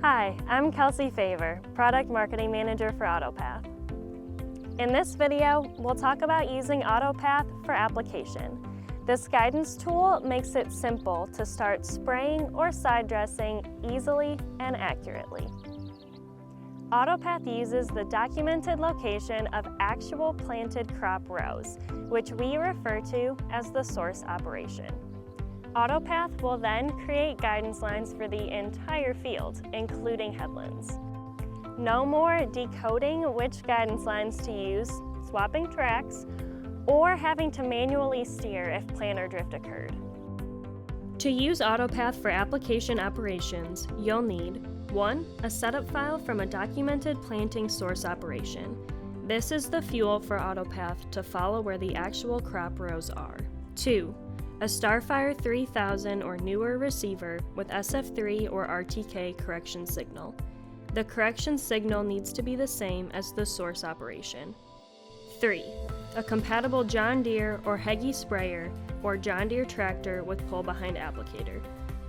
Hi, I'm Kelsey Favor, Product Marketing Manager for AutoPath. In this video, we'll talk about using AutoPath for application. This guidance tool makes it simple to start spraying or side dressing easily and accurately. AutoPath uses the documented location of actual planted crop rows, which we refer to as the source operation. AutoPath will then create guidance lines for the entire field, including headlands. No more decoding which guidance lines to use, swapping tracks, or having to manually steer if planter drift occurred. To use AutoPath for application operations, you'll need 1. A setup file from a documented planting source operation. This is the fuel for AutoPath to follow where the actual crop rows are. 2. A Starfire 3000 or newer receiver with SF3 or RTK correction signal. The correction signal needs to be the same as the source operation. 3. A compatible John Deere or Hagie sprayer or John Deere tractor with pull-behind applicator.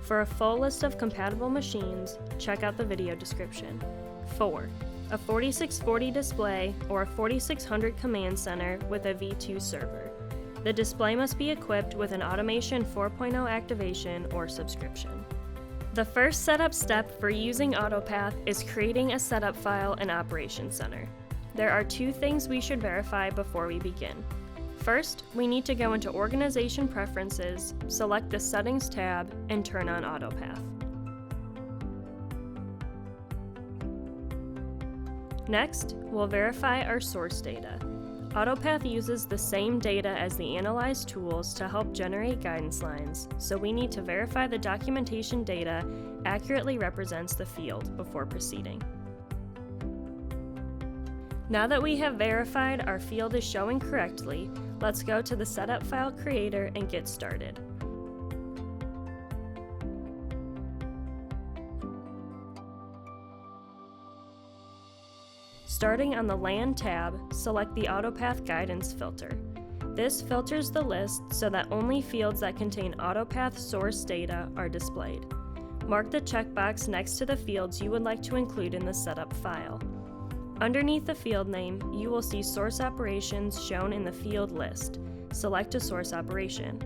For a full list of compatible machines, check out the video description. 4. A 4640 display or a 4600 command center with a V2 server. The display must be equipped with an Automation 4.0 activation or subscription. The first setup step for using AutoPath is creating a setup file in Operations Center. There are 2 things we should verify before we begin. First, we need to go into Organization Preferences, select the Settings tab, and turn on AutoPath. Next, we'll verify our source data. AutoPath uses the same data as the analyzed tools to help generate guidance lines, so we need to verify the documentation data accurately represents the field before proceeding. Now that we have verified our field is showing correctly, let's go to the Setup File Creator and get started. Starting on the Land tab, select the AutoPath Guidance filter. This filters the list so that only fields that contain AutoPath source data are displayed. Mark the checkbox next to the fields you would like to include in the setup file. Underneath the field name, you will see source operations shown in the field list. Select a source operation.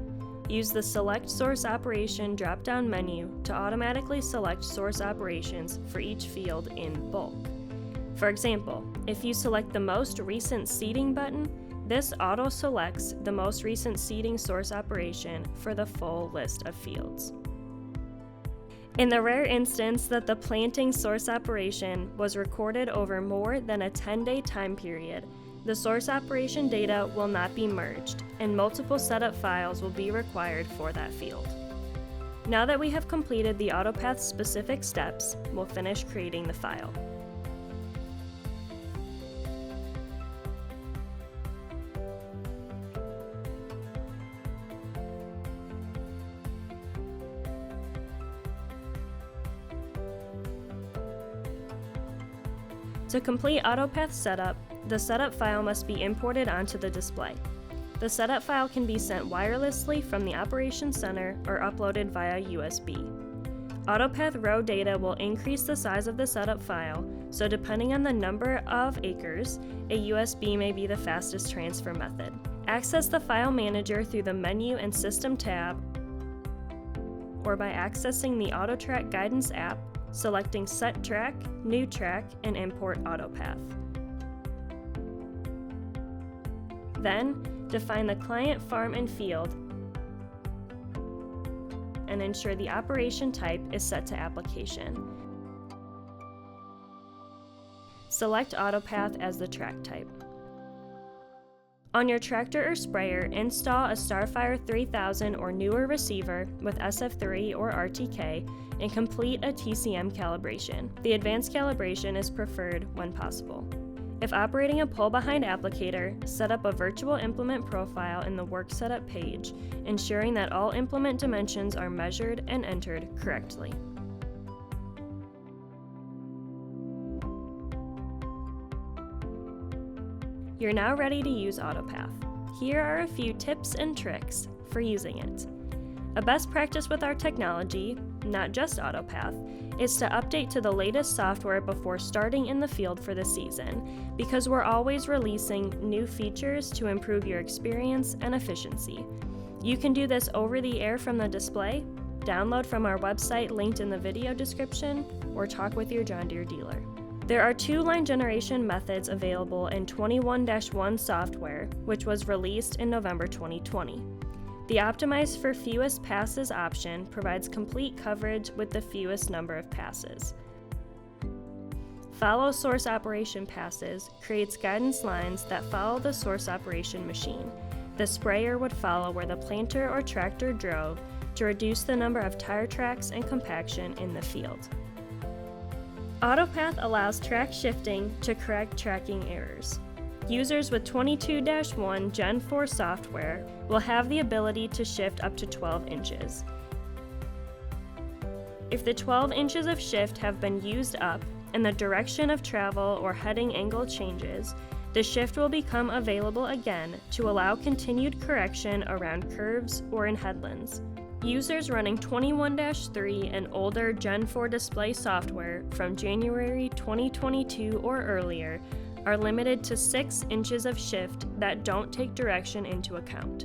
Use the Select Source Operation drop-down menu to automatically select source operations for each field in bulk. For example, if you select the Most Recent Seeding button, this auto-selects the most recent seeding source operation for the full list of fields. In the rare instance that the planting source operation was recorded over more than a 10-day time period, the source operation data will not be merged, and multiple setup files will be required for that field. Now that we have completed the AutoPath specific steps, we'll finish creating the file. To complete AutoPath setup, the setup file must be imported onto the display. The setup file can be sent wirelessly from the Operations Center or uploaded via USB. AutoPath row data will increase the size of the setup file, so depending on the number of acres, a USB may be the fastest transfer method. Access the File Manager through the Menu and System tab, or by accessing the AutoTrack Guidance app, selecting Set Track, New Track, and Import AutoPath. Then, define the client, farm, and field, and ensure the operation type is set to application. Select AutoPath as the track type. On your tractor or sprayer, install a Starfire 3000 or newer receiver with SF3 or RTK and complete a TCM calibration. The advanced calibration is preferred when possible. If operating a pull-behind applicator, set up a virtual implement profile in the Work Setup page, ensuring that all implement dimensions are measured and entered correctly. You're now ready to use AutoPath. Here are a few tips and tricks for using it. A best practice with our technology, not just AutoPath, is to update to the latest software before starting in the field for the season, because we're always releasing new features to improve your experience and efficiency. You can do this over the air from the display, download from our website linked in the video description, or talk with your John Deere dealer. There are 2 line generation methods available in 21-1 software, which was released in November 2020. The Optimize for Fewest Passes option provides complete coverage with the fewest number of passes. Follow Source Operation Passes creates guidance lines that follow the source operation machine. The sprayer would follow where the planter or tractor drove to reduce the number of tire tracks and compaction in the field. AutoPath allows track shifting to correct tracking errors. Users with 22-1 Gen 4 software will have the ability to shift up to 12 inches. If the 12 inches of shift have been used up and the direction of travel or heading angle changes, the shift will become available again to allow continued correction around curves or in headlands. Users running 21-3 and older Gen 4 display software from January 2022 or earlier are limited to 6 inches of shift that don't take direction into account.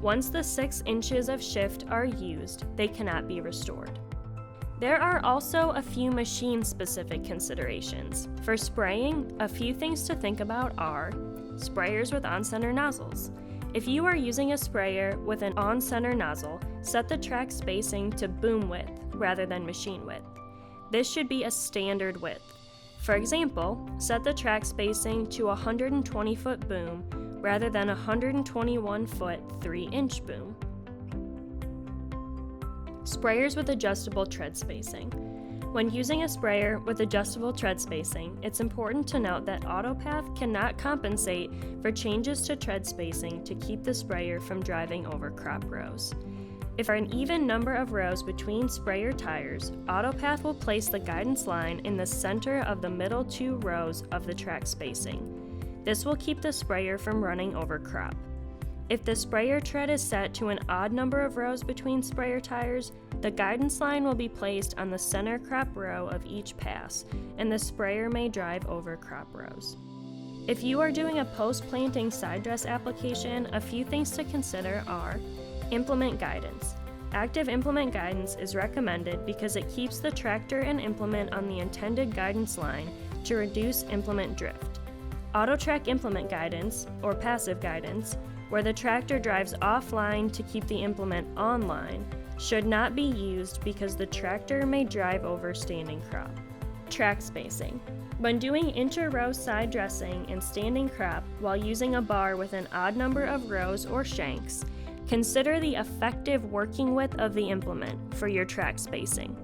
Once the 6 inches of shift are used, they cannot be restored. There are also a few machine-specific considerations. For spraying, a few things to think about are sprayers with on-center nozzles. If you are using a sprayer with an on-center nozzle, set the track spacing to boom width rather than machine width. This should be a standard width. For example, set the track spacing to a 120-foot boom rather than a 121-foot 3-inch boom. Sprayers with adjustable tread spacing. When using a sprayer with adjustable tread spacing, it's important to note that AutoPath cannot compensate for changes to tread spacing to keep the sprayer from driving over crop rows. If there are an even number of rows between sprayer tires, AutoPath will place the guidance line in the center of the middle 2 rows of the track spacing. This will keep the sprayer from running over crop. If the sprayer tread is set to an odd number of rows between sprayer tires, the guidance line will be placed on the center crop row of each pass, and the sprayer may drive over crop rows. If you are doing a post-planting side dress application, a few things to consider are implement guidance. Active implement guidance is recommended because it keeps the tractor and implement on the intended guidance line to reduce implement drift. Auto track implement guidance, or passive guidance, where the tractor drives offline to keep the implement online, should not be used because the tractor may drive over standing crop. Track spacing. When doing inter-row side dressing and standing crop while using a bar with an odd number of rows or shanks, consider the effective working width of the implement for your track spacing.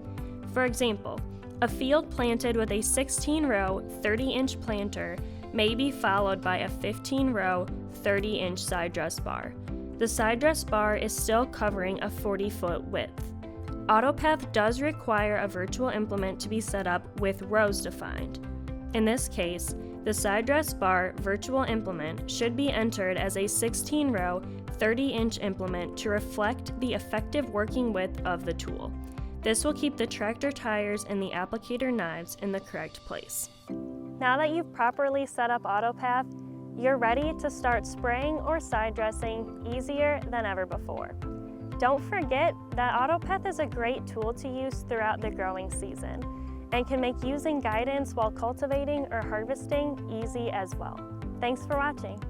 For example, a field planted with a 16-row, 30-inch planter may be followed by a 15-row, 30-inch side dress bar. The side dress bar is still covering a 40-foot width. AutoPath does require a virtual implement to be set up with rows defined. In this case, the side dress bar virtual implement should be entered as a 16-row, 30-inch implement to reflect the effective working width of the tool. This will keep the tractor tires and the applicator knives in the correct place. Now that you've properly set up AutoPath, you're ready to start spraying or side dressing easier than ever before. Don't forget that AutoPath is a great tool to use throughout the growing season and can make using guidance while cultivating or harvesting easy as well. Thanks for watching.